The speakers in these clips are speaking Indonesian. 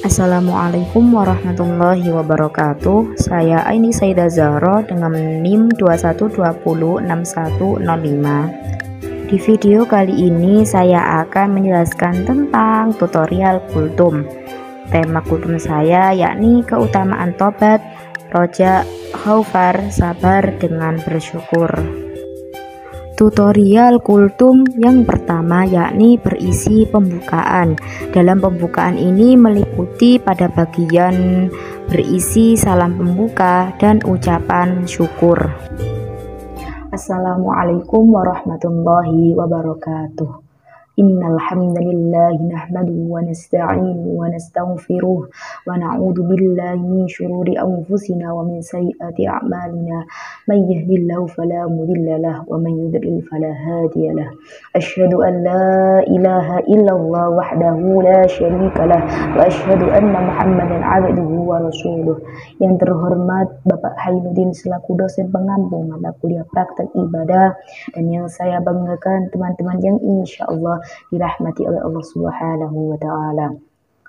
Assalamualaikum warahmatullahi wabarakatuh. Saya Aini Saida Zahra dengan NIM 21206105. Di video kali ini saya akan menjelaskan tentang tutorial kultum. Tema kultum saya yakni keutamaan tobat, roja, khaufar, sabar dengan bersyukur. Tutorial kultum yang pertama yakni berisi pembukaan. Dalam pembukaan ini meliputi pada bagian berisi salam pembuka dan ucapan syukur. Assalamualaikum warahmatullahi wabarakatuh. Innal hamdalillahi nahmaduhu wa nasta'inuhu wa nastaghfiruh wa na'udzu billahi min syururi anfusina wa min sayyiati a'malina may yahdihillahu fala mudilla lahu wa may yudlil fala hadiya lahu. Asyhadu an la ilaha illallah wahdahu la syarika lah wa asyhadu anna Muhammadan 'abduhu wa rasuluh. Yang terhormat Bapak Hainuddin selaku dosen pengampu mata kuliah praktek ibadah, dan yang saya banggakan teman-teman yang insyaallah dirahmati oleh Allah Subhanahu wa taala.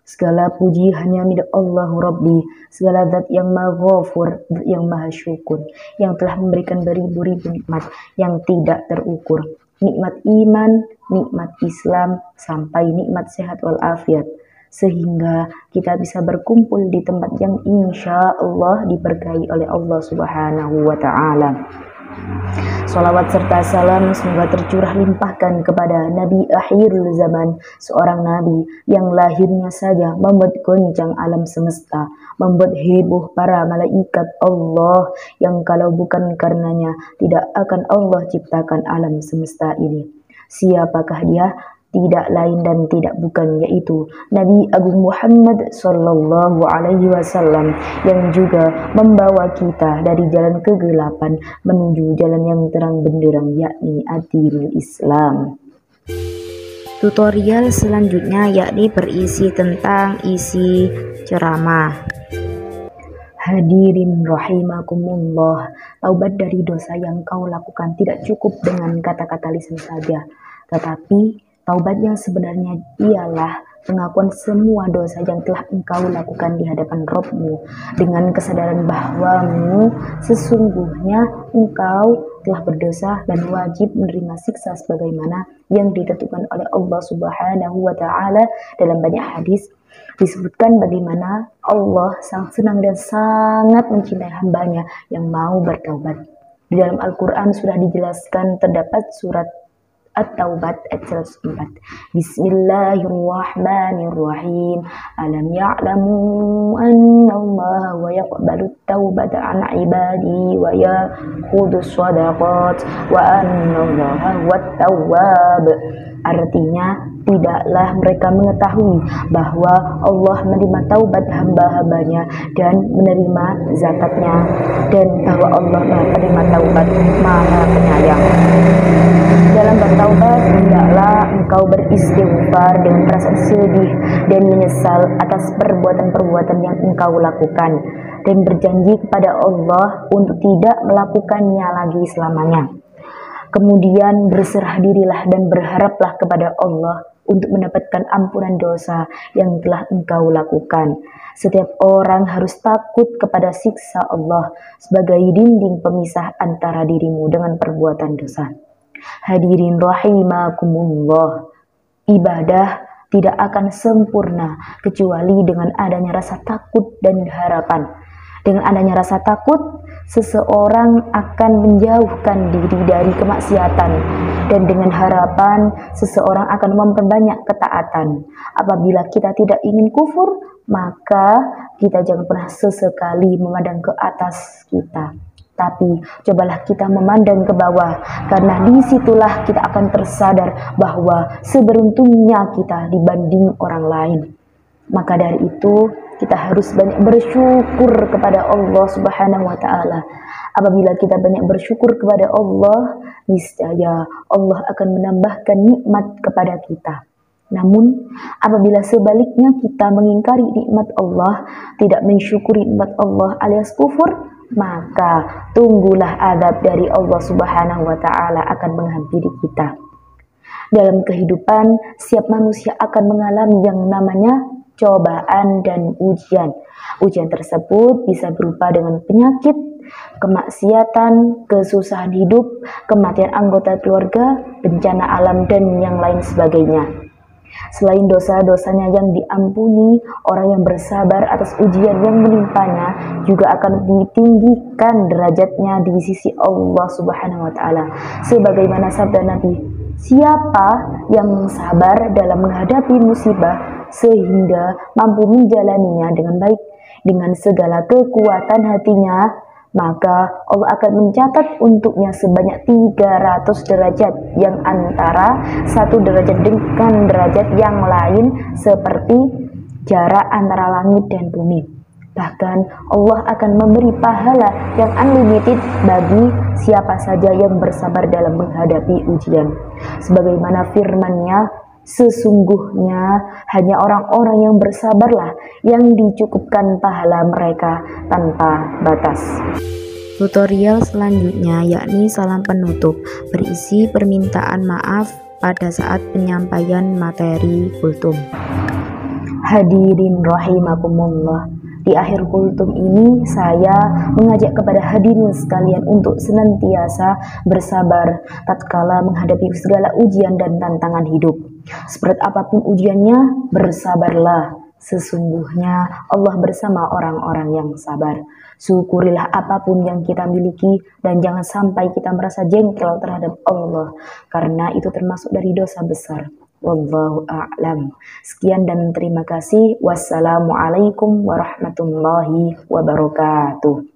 Segala puji hanya milik Allah Rabbi, segala zat yang maha ghafur, zat yang maha syukur, yang telah memberikan beribu-ribu nikmat yang tidak terukur. Nikmat iman, nikmat Islam, sampai nikmat sehat walafiat, sehingga kita bisa berkumpul di tempat yang insya Allah diberkahi oleh Allah Subhanahu wa ta'ala. Salawat serta salam semoga tercurah limpahkan kepada Nabi akhirul zaman, seorang Nabi yang lahirnya saja membuat goncang alam semesta, membuat heboh para malaikat Allah, yang kalau bukan karenanya tidak akan Allah ciptakan alam semesta ini. Siapakah dia? Tidak lain dan tidak bukan, yaitu Nabi Agung Muhammad Sallallahu Alaihi Wasallam, yang juga membawa kita dari jalan kegelapan menuju jalan yang terang benderang, yakni adil Islam. Tutorial selanjutnya yakni berisi tentang isi ceramah. Hadirin rahimakumullah, taubat dari dosa yang kau lakukan tidak cukup dengan kata-kata lisan saja, tetapi taubat yang sebenarnya ialah pengakuan semua dosa yang telah engkau lakukan di hadapan Rabb-Mu, dengan kesadaran bahwamu sesungguhnya engkau telah berdosa dan wajib menerima siksa sebagaimana yang ditentukan oleh Allah Subhanahu wa ta'ala. Dalam banyak hadis disebutkan bagaimana Allah sangat senang dan sangat mencintai hambanya yang mau bertaubat. Di dalam Al-Quran sudah dijelaskan, terdapat surat At-Taubat ayat 104. Bismillahirrahmanirrahim. Alam ya'lamu anna Allah wa yaqbalu at-taubata 'an 'ibadihi wa yakhudus shadaqat wa anna Allah huwat tawwab. Artinya, tidaklah mereka mengetahui bahwa Allah menerima taubat hamba-hambanya dan menerima zakatnya, dan bahwa Allah Maha penerima taubat, Maha penyayang. Dalam bertaubat, hendaklah engkau beristighfar dengan perasaan sedih dan menyesal atas perbuatan-perbuatan yang engkau lakukan, dan berjanji kepada Allah untuk tidak melakukannya lagi selamanya. Kemudian berserah dirilah dan berharaplah kepada Allah untuk mendapatkan ampunan dosa yang telah engkau lakukan. Setiap orang harus takut kepada siksa Allah sebagai dinding pemisah antara dirimu dengan perbuatan dosa. Hadirin rahimakumullah, ibadah tidak akan sempurna kecuali dengan adanya rasa takut dan harapan. Dengan adanya rasa takut, seseorang akan menjauhkan diri dari kemaksiatan, dan dengan harapan, seseorang akan memperbanyak ketaatan. Apabila kita tidak ingin kufur, maka kita jangan pernah sesekali memandang ke atas kita, tapi cobalah kita memandang ke bawah, karena disitulah kita akan tersadar bahwa seberuntungnya kita dibanding orang lain. Maka dari itu, kita harus banyak bersyukur kepada Allah Subhanahu wa ta'ala. Apabila kita banyak bersyukur kepada Allah, niscaya Allah akan menambahkan nikmat kepada kita. Namun, apabila sebaliknya kita mengingkari nikmat Allah, tidak mensyukuri nikmat Allah alias kufur, maka tunggulah azab dari Allah Subhanahu wa ta'ala akan menghampiri kita. Dalam kehidupan, setiap manusia akan mengalami yang namanya cobaan dan ujian. Ujian tersebut bisa berupa dengan penyakit, kemaksiatan, kesusahan hidup, kematian anggota keluarga, bencana alam, dan yang lain sebagainya. Selain dosa-dosanya yang diampuni, orang yang bersabar atas ujian yang menimpanya juga akan ditinggikan derajatnya di sisi Allah Subhanahu wa taala. Sebagaimana sabda Nabi, siapa yang sabar dalam menghadapi musibah sehingga mampu menjalaninya dengan baik dengan segala kekuatan hatinya, maka Allah akan mencatat untuknya sebanyak 300 derajat yang antara satu derajat dengan derajat yang lain seperti jarak antara langit dan bumi. Bahkan Allah akan memberi pahala yang unlimited bagi siapa saja yang bersabar dalam menghadapi ujian. Sebagaimana firman-Nya, sesungguhnya hanya orang-orang yang bersabarlah yang dicukupkan pahala mereka tanpa batas. Tutorial selanjutnya yakni salam penutup berisi permintaan maaf pada saat penyampaian materi kultum. Hadirin rahimakumullah, di akhir kultum ini saya mengajak kepada hadirin sekalian untuk senantiasa bersabar tatkala menghadapi segala ujian dan tantangan hidup. Seperti apapun ujiannya, bersabarlah. Sesungguhnya Allah bersama orang-orang yang sabar. Syukurilah apapun yang kita miliki dan jangan sampai kita merasa jengkel terhadap Allah, karena itu termasuk dari dosa besar. Wallahu a'lam. Sekian dan terima kasih. Wassalamualaikum warahmatullahi wabarakatuh.